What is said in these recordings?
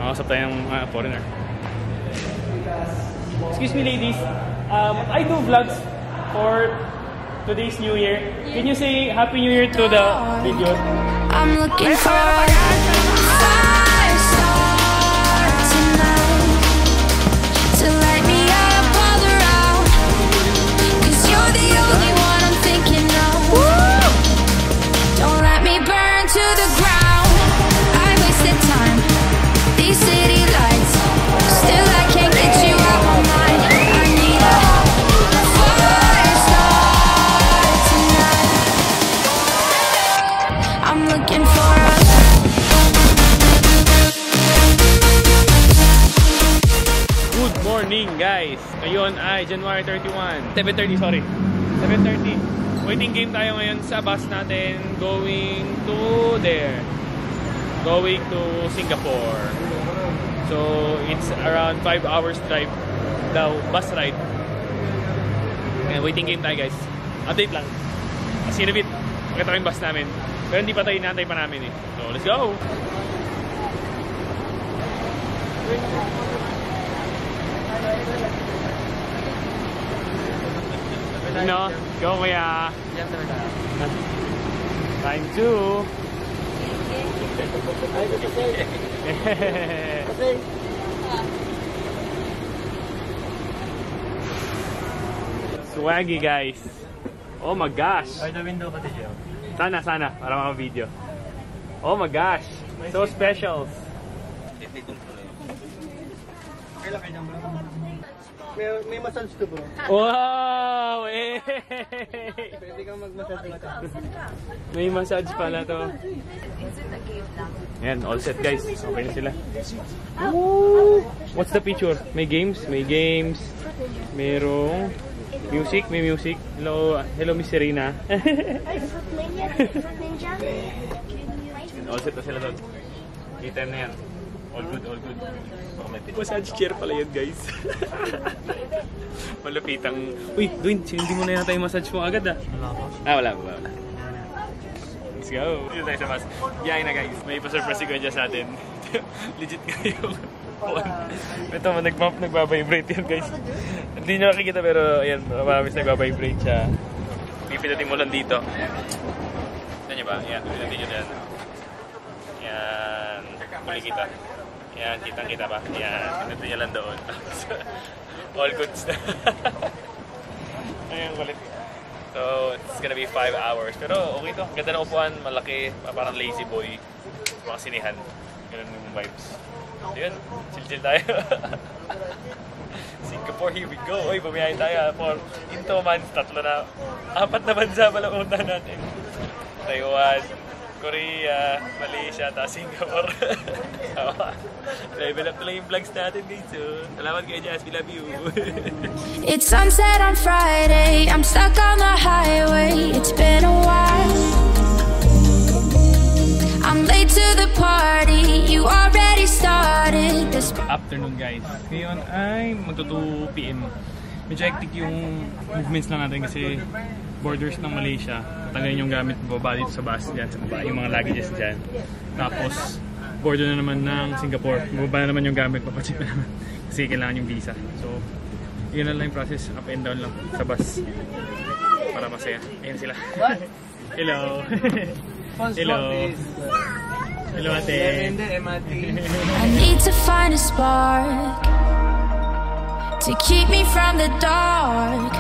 Makausap tayo ng foreigner. Excuse me, ladies. I do vlogs for today's New Year. Can you say Happy New Year to the video? I'm looking for a fire star tonight to light me up all around. 'Cause you're the only one I'm thinking of. Don't let me burn to the ground. I wasted time. These city lights, still I can't get you out my mind. I need a fire star tonight. I'm looking for a Good morning, guys! Ngayon ay January 31. 7:30, sorry. 7:30. Waiting game tayo ngayon sa bus natin going to there. Going to Singapore. So, it's around 5 hours drive daw, bus ride. And waiting game tayo, guys. Update lang. Kasi in a bit, makita ko yung bus namin. Pero hindi pa tayo, inaantay pa namin eh. So, let's go! No, go kuya. Time 2. Swaggy, guys. Oh my gosh. By the window pati siya. Sana para maka-video. Oh my gosh. So special. May massage to, bro. Wow! Eh! Pwede kang mag-massage. May massage pala to. Ayan, all set, guys. Okay na sila. Woo! What's the picture? May games? May games. Merong music. May music. Hello, hello Miss Serena. All set na sila doon. K-time na yan. All good, all good. Massage chair pala yan, guys. Malupitang... Uy, Dwayne, hindi mo na yata yung massage mo agad, ah. Wala. Let's go. Dito tayo sa bus. Biyahe na, guys. May pa-surprise si Kuya sa atin. Legit nga yung phone. Ito, nagbabibrate yan, guys. Hindi nyo nakikita, pero ayan, maramis nagbabibrate siya. Pipinutin mo lang dito. Tignan nyo ba? Ayan, pipinutin nyo dyan. Ayan, huli kita. Ayan, kitang-kita ba? Ayan, pinutin niya lang doon. All goods na. Ayan, kulit. So, it's gonna be 5 hours. Pero okay to. Ganda ng upuan, malaki, parang lazy boy. Mga sinihan. Ganun yung vibes. So yun, chill-chill tayo. Singapore, here we go. Uy, bumiyahin tayo for in 2 months, 4 na bansa pala punta natin. Taiwan, Korea, Malaysia, ta Singapore. Level up na lang yung vlogs natin, guys. So, salamat kayo, Jazz. We love you. It's sunset on Friday. I'm stuck on the highway. It's been a while. I'm late to the party. You already started this. Afternoon, guys. Ngayon ay magto 2 PM. Medyo hectic yung movements lang natin kasi borders ng Malaysia. Tatanggalin yung gamit bababa dito sa bus dyan, sa baba, yung mga luggages dyan. Tapos, border na naman ng Singapore. Bababa na naman yung gamit, papacheck na naman. Kasi kailangan yung visa. So, yun lang yung process. Up and down lang sa bus. Para masaya. Ayan sila. Hello. Hello. Hello, ate. I need to find a spark to keep me from the dark.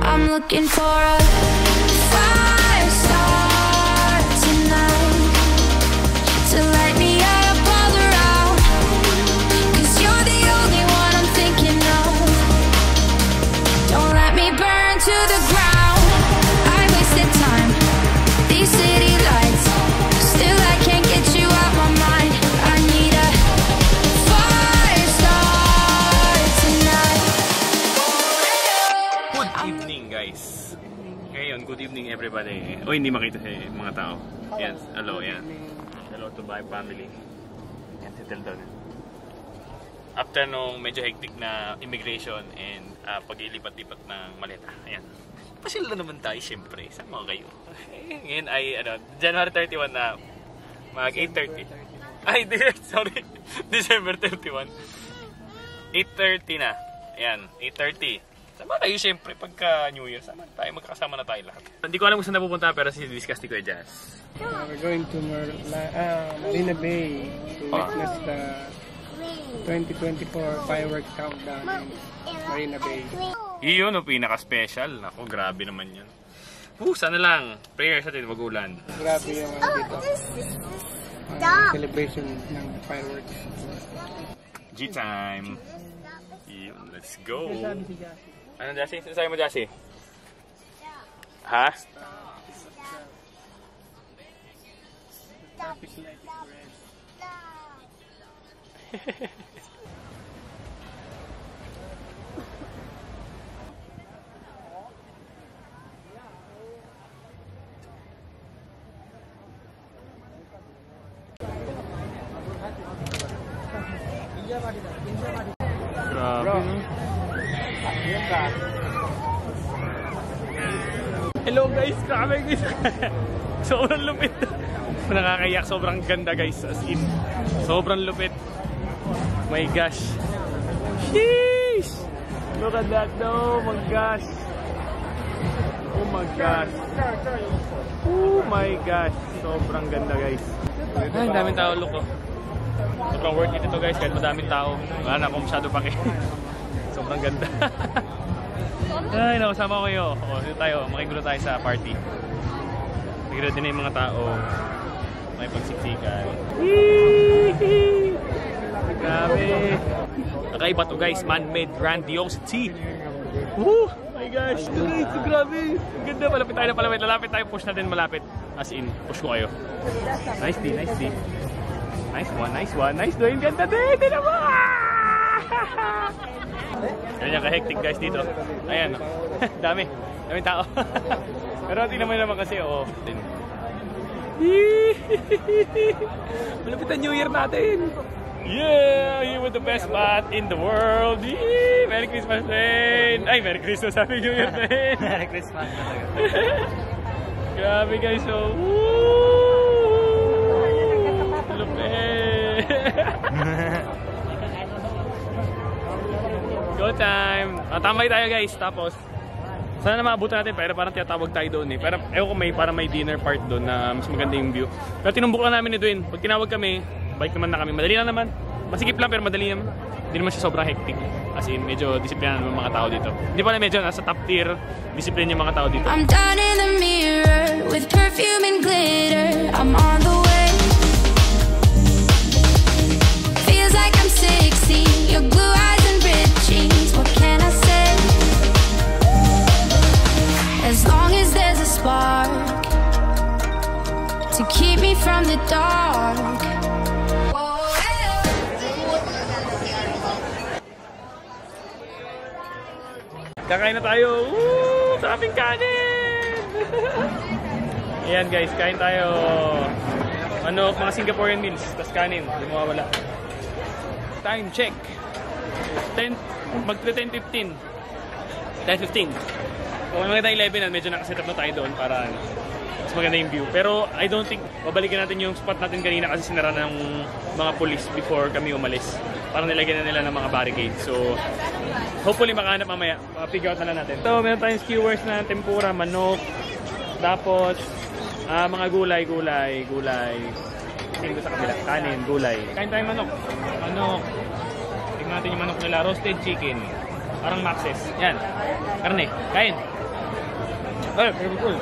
I'm looking for a fire star tonight to light me up all around. 'Cause you're the only one I'm thinking of. Don't let me burn to the ground. I wasted time. These city lights, still I can't get you out my mind. I need a fire star tonight. Good evening, guys. Ngayon, good evening everybody. O, hindi makita sa mga tao. Yan, hello, yan. Hello to my family. Yan, settle down. After nung medyo hectic na immigration and pag-ilipat-lipat ng maleta. Ayan. Pasyal na naman tayo, syempre. Sama kayo. Ngayon ay, January 31 na. Mag 8:30. Ay, sorry. December 31. 8:30 na. Ayan, 8:30. Sama tayo siyempre pagka New Year. Sama tayo, magkakasama na tayo lahat. Hindi ko alam kung saan napupunta pero si-discuss ni Kuya Jazz. We're going to Marina Bay to witness the 2024 fireworks countdown in Marina Bay. Iyon ang pinaka-special. Ako, grabe naman yan. Sana lang. Prayer sa atin, magulan. Grabe yung dito. Celebration ng fireworks. G-time. Let's go. Ano, Jassy? Saan mo, Jassy? Ha? Traffic light is red. Grabe, no? Hello guys, grabe guys. Sobrang lupit. Nakakayak, sobrang ganda guys. As in, sobrang lupit. My gosh. Sheesh! Look at that though, my gosh. Oh my gosh. Oh my gosh. Sobrang ganda guys. Ay, daming tao, look oh. Sobrang worth it ito guys, kahit madaming tao. Wala na akong masyado paki. Sobrang ganda. Ay, nakasama ko kayo. O, dito tayo, makigulo tayo sa party. Nagready na yung mga tao. May pagsiksikan. Grabe. Nakaiba to guys, man-made grandiosity. Woo! My gosh, ito grabe. Ang ganda, malapit tayo na palapit. Lalapit tayo, push natin malapit. As in, push ko kayo. Nice D, nice D. Nice one, nice one. Nice doing. Ganda din. Tignan mo. Ganyan ka-hectic guys dito. Ayan. Dami. Daming tao. Pero tingnan mo naman kasi, oo. Malapit ang New Year natin. Yeah! Here with the best spot in the world. Yee! Merry Christmas din. Ay, Merry Christmas. Happy New Year din. Merry Christmas talaga. Grabe guys. So, go time! Tambay tayo guys, tapos sana na maabutan natin pero parang tiyatawag tayo doon eh. Pero ewan ko parang may dinner part doon na mas maganda yung view. Pero tinumbok lang namin ni Dwayne. Pag tinawag kami, bike naman na kami. Madali lang naman. Masikip lang pero madali naman. Hindi naman siya sobrang hectic. As in, medyo disiplina naman mga tao dito. Hindi pala medyo nasa top tier disiplina yung mga tao dito. I'm down in the mirror with perfume and glitter. I'm on the way. Feels like I'm 16. Your blue eyes and ripped jeans. What can I say? As long as there's a spark to keep me from the dark. Kakain na tayo. Woo! Maraming kanin! Ayan guys, kain tayo. Ano, mga Singaporean meals, tas kanin, hindi mawawala. Time check. 10, mag-10:15. 10:15. Kung maganda 11, medyo nakaset up na tayo doon para mas maganda yung view. Pero I don't think, babalikan natin yung spot natin kanina kasi sinara ng mga police before kami umalis. Parang nilagyan na nila ng mga barricade. So, hopefully makahanap mamaya. Figure out na lang natin. So, meron tayong skewers na tempura, manok. Tapos, mga gulay. Tingin ko sa kabila. Kanin, gulay. Kain tayong manok. Tingnan natin yung manok nila. Roasted chicken. Parang Maxes. Yan. Karne. Kain. Ay, very cool.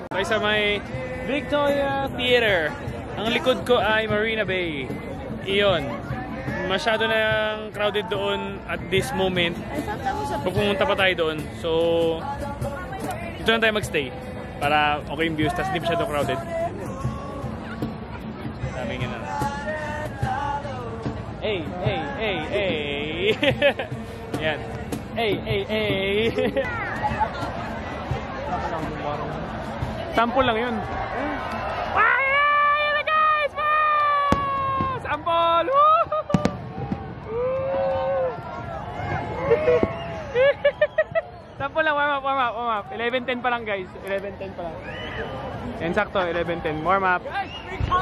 Tayo sa may Victoria Theater. Ang likod ko ay Marina Bay. Iyon. Masyado na crowded doon at this moment. Pupunta pa tayo doon. So, dito lang tayo magstay. Para okay yung views. Tapos hindi masyado crowded. Daming yun na. Hey! Yan. Hey! Sample lang yun. Ayun na guys! Sample! lang, warm up. 11:10 pa lang guys, 11:10 pa lang. Yan sakto, 11:10, warm up.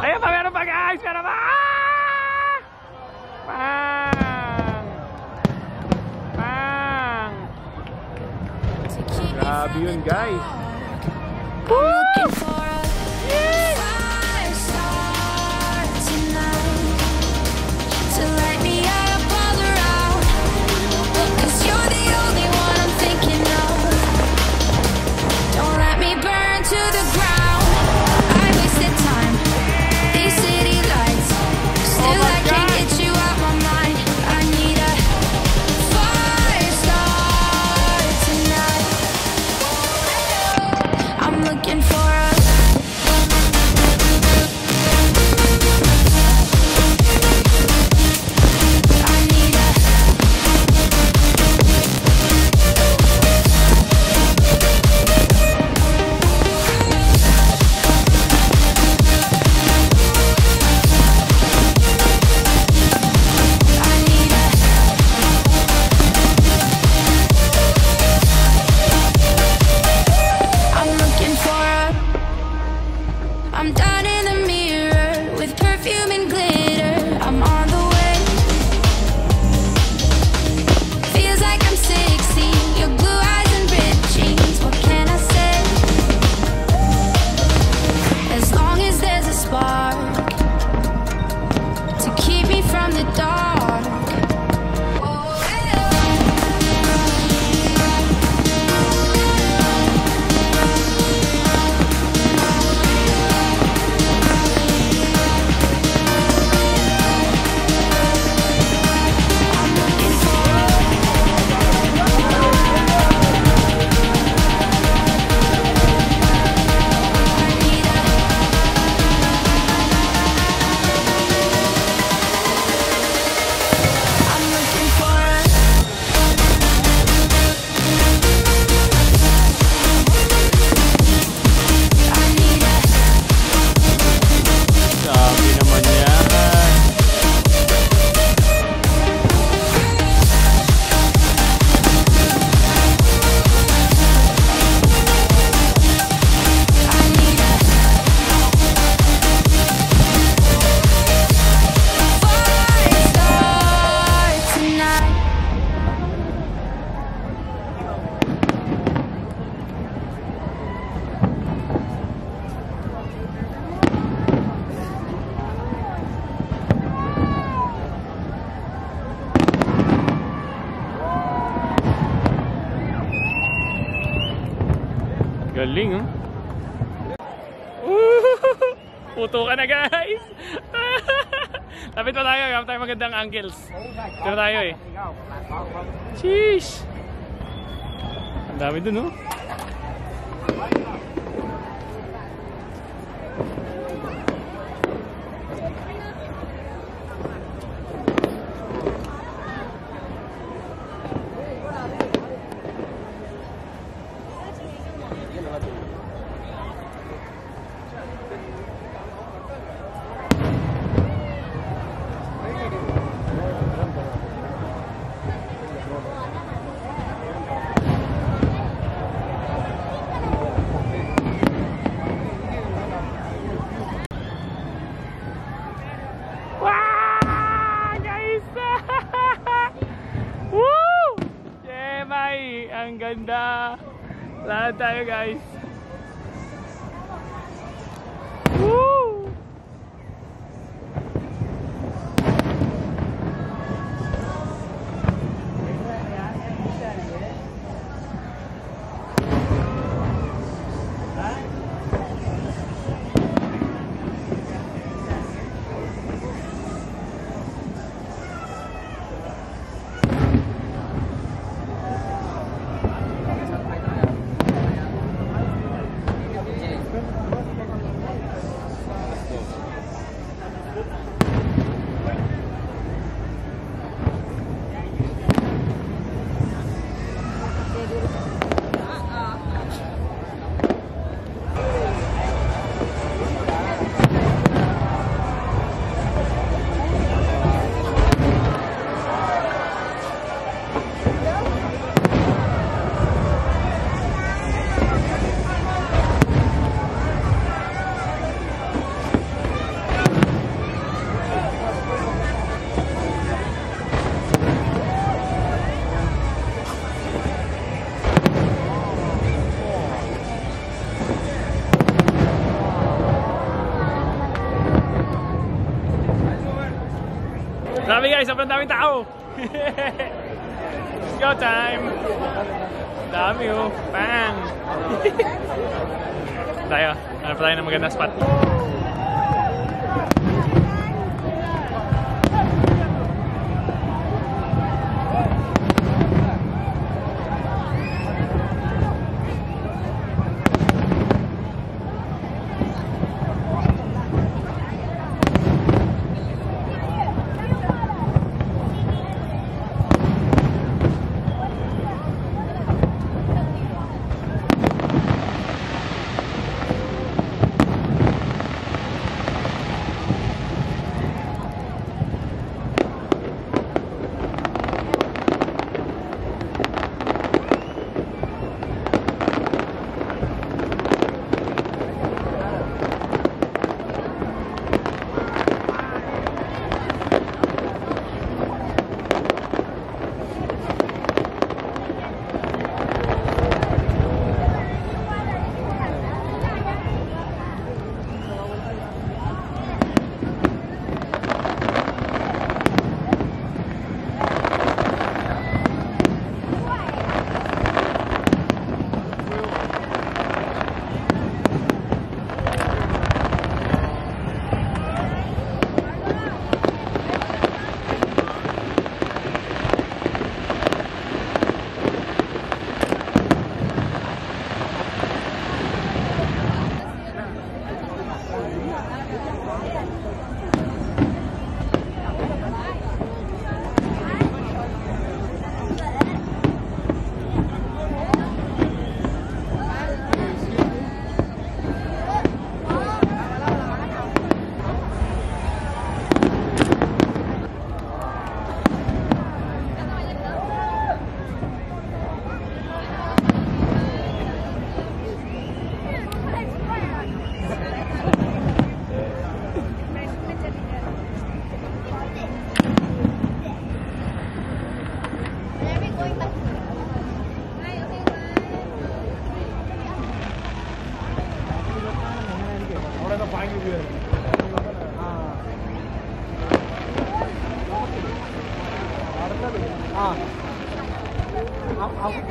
Ayan pa, meron pa guys, meron pa! Bang! Grabe yun guys. Looking for a fire start tonight to light me up all around. 'Cause you're the only one I'm thinking of. Don't let me burn to the ground. I wasted time. These city lights. Still I can't get you out my mind. I need a fire start tonight. I'm looking for a I'm down in the mirror with perfume and glitter. I'm on the way. Feels like I'm 16. Your blue eyes and ripped jeans. What can I say? As long as there's a spark to keep me from the dark. Galing, oh. Puto ka na, guys. Lapit pa tayo, gamit tayo magandang angles. Tira tayo, eh. Sheesh. Ang dami dun, oh. Ang ganda. Lahat tayo, guys. Woo! Grabe guys, sobrang daming tao. Let's go time. Dami oh. Bang. Tayo. Hanap tayo ng magandang spot.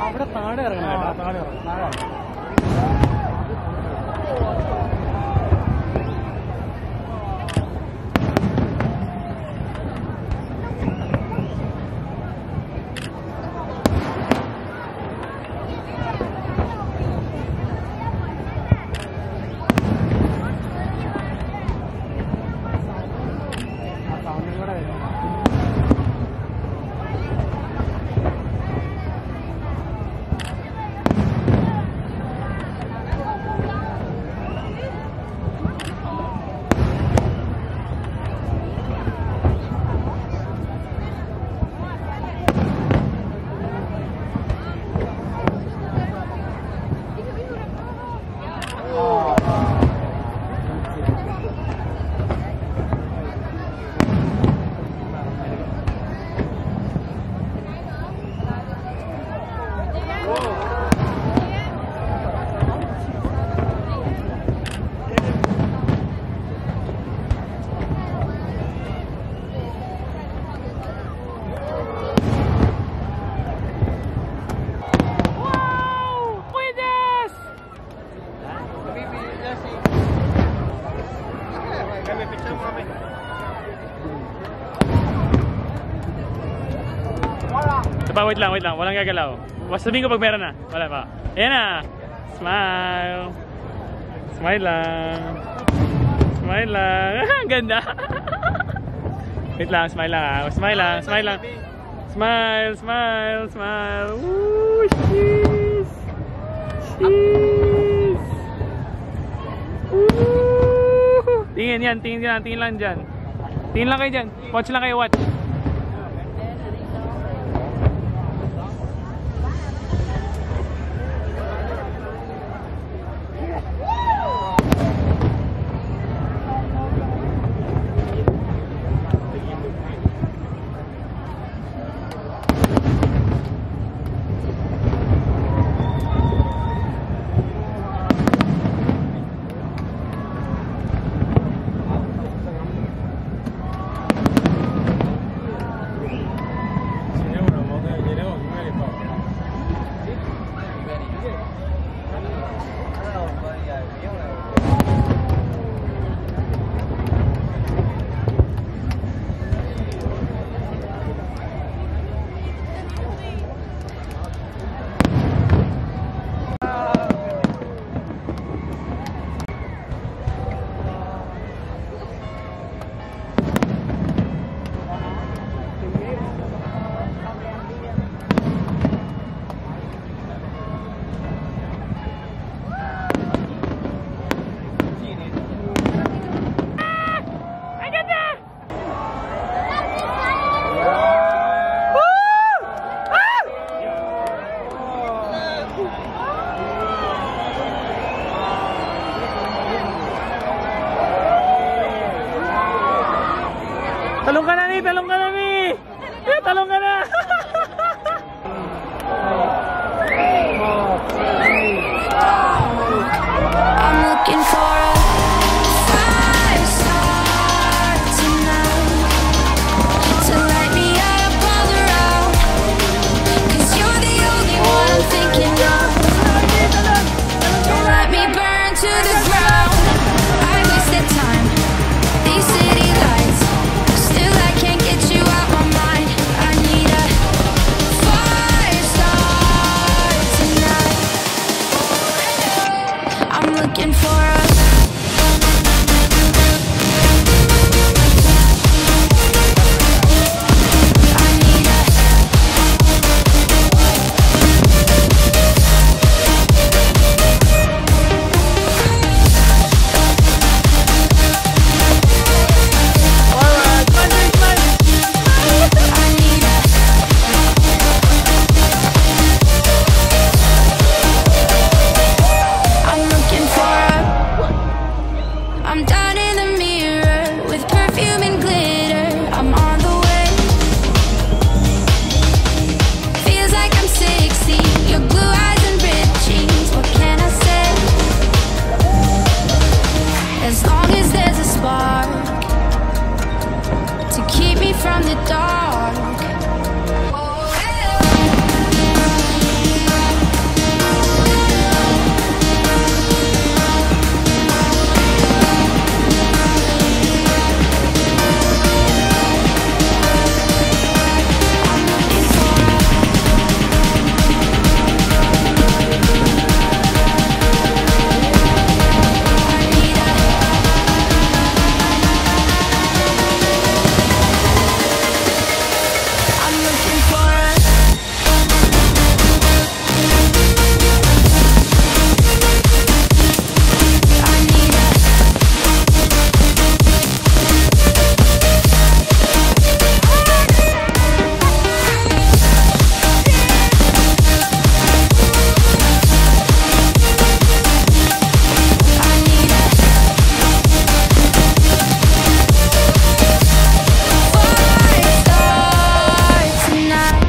അവിടെ താഴെ ഇറങ്ങണം. താഴെ Wait lang. Walang gagalaw. Sabihin ko pag meron na. Wala pa. Ayan na. Smile. Smile lang. Smile lang. Ang ganda. Wait lang. Smile lang. Smile lang. Smile lang. Smile. Woo, cheese. Cheese. Woo. Tingin lang dyan. Tingin lang kayo dyan. Watch lang kayo, watch. Talong ka na ni! Talong ka na ni! Talong ka na! I'm looking for a fire star tonight to light me up all around. 'Cause you're the only one I'm thinking of. Don't let me burn to the ground. I wasted time, these city lights. Still I can't get you out my mind. I need a fire star tonight. I'm looking for a I need a I need a I'm looking for a I'm down in the mirror with perfume and glitter. I'm on the way. Feels like I'm 16. Your blue eyes and ripped jeans. What can I say? As long as there's a spark to keep me from the dark. I'm looking for a I need a I need a fire star tonight.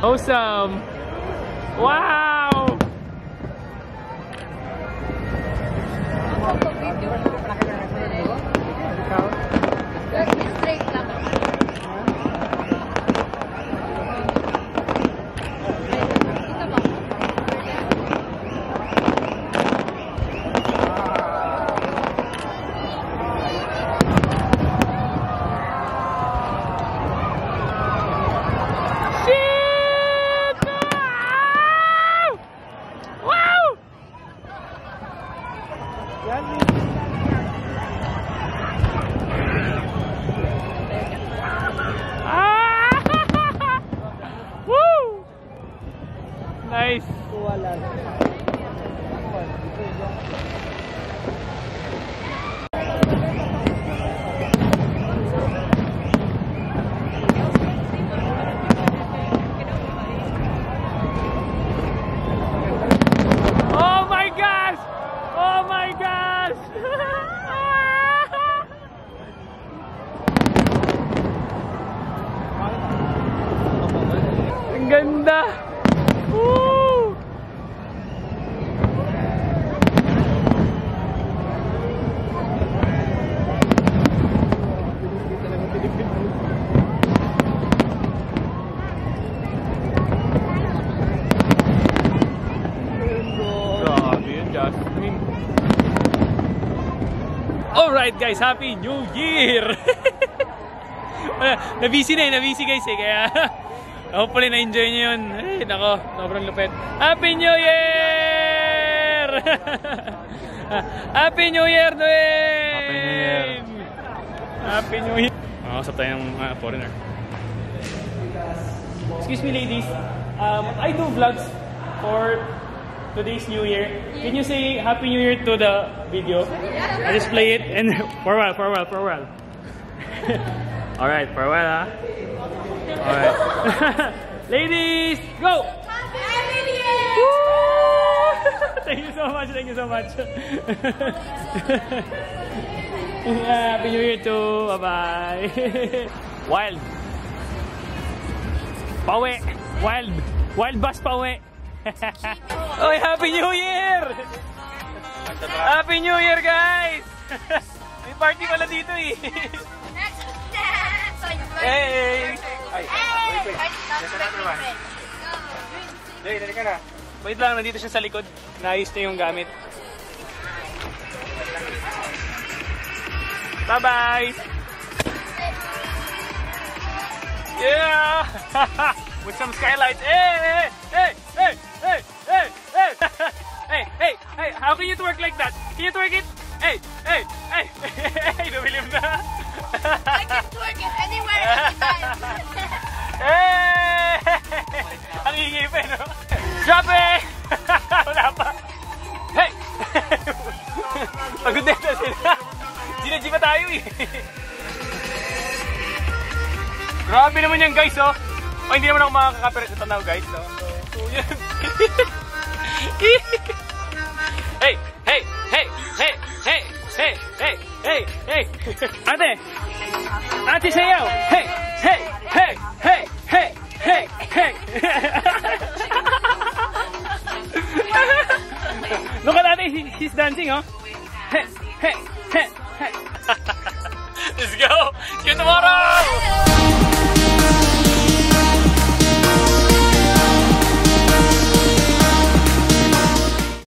Awesome! Wow! Wow! Woo! Nice. Oh my gosh! Oh my gosh! Ang ganda! Woo! Grabe yun, Jasmine. Alright guys, Happy New Year! Na-busy guys eh, kaya hopefully na-enjoy nyo yun. Ay, nako, sobrang lupit. Happy New Year! Happy New Year, Dwayne! Happy New Year! Happy New Year! Makakasap tayo ng foreigner. Excuse me ladies. I do vlogs for today's New Year. Can you say Happy New Year to the video? I just play it and for a while. Alright, for a while, huh? Alright. Ladies, go! Happy New Year! Thank you so much. Happy New Year too. Bye-bye. Wild. Pauwi. Wild bus pauwi. Oy, Happy New Year! Happy New Year, guys! May party pala dito eh. Hey! Wait lang, nandito siya sa likod. Naayos na yung gamit. Bye-bye! Yeah! With some skylights. Hey! Hey! How can you twerk like that? Can you twerk it? Hey! Nabilim na. I can twerk it anywhere, anytime. Hey! Ang ingay pa, no? Drop it! Wala pa. Hey! Pagod na sila. G pa tayo eh. Grabe naman yan, guys, oh. Oh, hindi naman ako makakakapirat sa tanaw, guys, no? So yan. Hey! Ate sayaw! Hey! Look at ate, she's dancing, oh. Hey! Let's go! See you tomorrow!